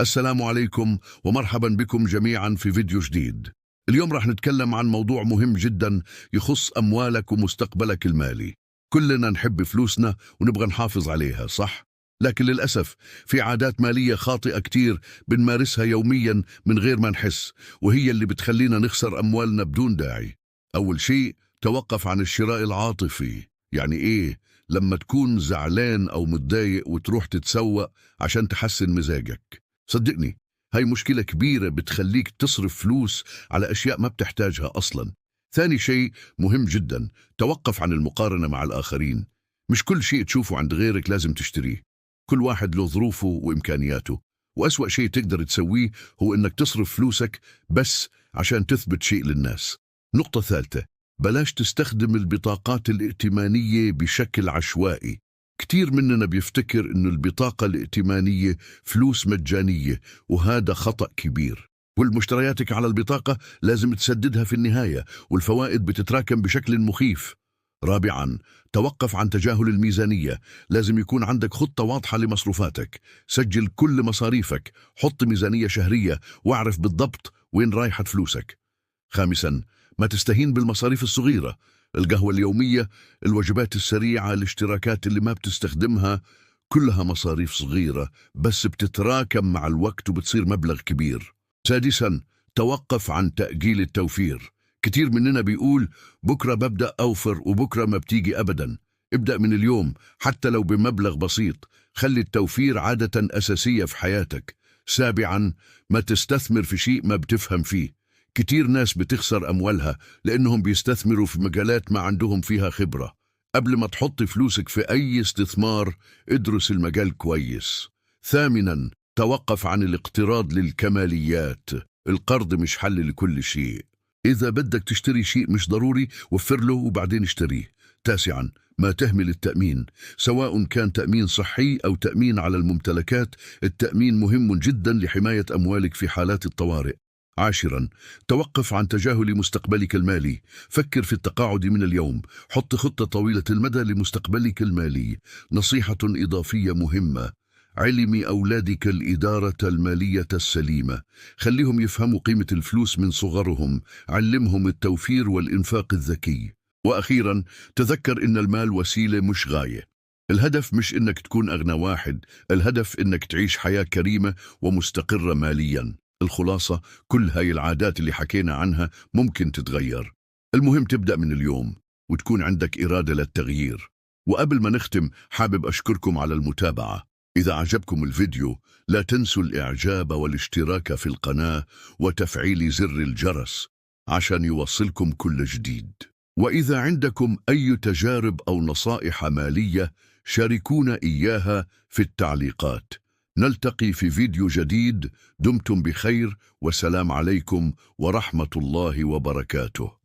السلام عليكم ومرحبا بكم جميعا في فيديو جديد. اليوم راح نتكلم عن موضوع مهم جدا يخص أموالك ومستقبلك المالي. كلنا نحب فلوسنا ونبغى نحافظ عليها، صح؟ لكن للأسف في عادات مالية خاطئة كتير بنمارسها يوميا من غير ما نحس، وهي اللي بتخلينا نخسر أموالنا بدون داعي. أول شيء، توقف عن الشراء العاطفي. يعني إيه؟ لما تكون زعلان أو متضايق وتروح تتسوق عشان تحسن مزاجك. صدقني، هاي مشكلة كبيرة بتخليك تصرف فلوس على أشياء ما بتحتاجها أصلا. ثاني شيء مهم جدا، توقف عن المقارنة مع الآخرين. مش كل شيء تشوفه عند غيرك لازم تشتريه. كل واحد له ظروفه وإمكانياته، وأسوأ شيء تقدر تسويه هو إنك تصرف فلوسك بس عشان تثبت شيء للناس. نقطة ثالثة، بلاش تستخدم البطاقات الائتمانية بشكل عشوائي. كتير مننا بيفتكر إنه البطاقة الائتمانية فلوس مجانية، وهذا خطأ كبير. كل مشترياتك على البطاقة لازم تسددها في النهاية، والفوائد بتتراكم بشكل مخيف. رابعا، توقف عن تجاهل الميزانية. لازم يكون عندك خطة واضحة لمصروفاتك. سجل كل مصاريفك، حط ميزانية شهرية، واعرف بالضبط وين رايحة فلوسك. خامسا، ما تستهين بالمصاريف الصغيرة. القهوة اليومية، الوجبات السريعة، الاشتراكات اللي ما بتستخدمها، كلها مصاريف صغيرة بس بتتراكم مع الوقت وبتصير مبلغ كبير. سادسا، توقف عن تأجيل التوفير. كتير مننا بيقول بكرة ببدأ أوفر، وبكرة ما بتيجي أبدا. ابدأ من اليوم حتى لو بمبلغ بسيط. خلي التوفير عادة أساسية في حياتك. سابعا، ما تستثمر في شيء ما بتفهم فيه. كتير ناس بتخسر أموالها لأنهم بيستثمروا في مجالات ما عندهم فيها خبرة. قبل ما تحط فلوسك في أي استثمار، ادرس المجال كويس. ثامنا، توقف عن الاقتراض للكماليات. القرض مش حل لكل شيء. إذا بدك تشتري شيء مش ضروري، وفر له وبعدين اشتريه. تاسعا، ما تهمل التأمين، سواء كان تأمين صحي أو تأمين على الممتلكات. التأمين مهم جدا لحماية أموالك في حالات الطوارئ. عاشرا، توقف عن تجاهل مستقبلك المالي. فكر في التقاعد من اليوم. حط خطة طويلة المدى لمستقبلك المالي. نصيحة إضافية مهمة، علم أولادك الإدارة المالية السليمة. خليهم يفهموا قيمة الفلوس من صغرهم. علمهم التوفير والإنفاق الذكي. وأخيرا، تذكر إن المال وسيلة مش غاية. الهدف مش إنك تكون أغنى واحد، الهدف إنك تعيش حياة كريمة ومستقرة ماليا. الخلاصة، كل هاي العادات اللي حكينا عنها ممكن تتغير. المهم تبدأ من اليوم وتكون عندك إرادة للتغيير. وقبل ما نختم، حابب أشكركم على المتابعة. إذا عجبكم الفيديو لا تنسوا الإعجاب والاشتراك في القناة وتفعيل زر الجرس عشان يوصلكم كل جديد. وإذا عندكم أي تجارب أو نصائح مالية، شاركونا إياها في التعليقات. نلتقي في فيديو جديد. دمتم بخير، والسلام عليكم ورحمة الله وبركاته.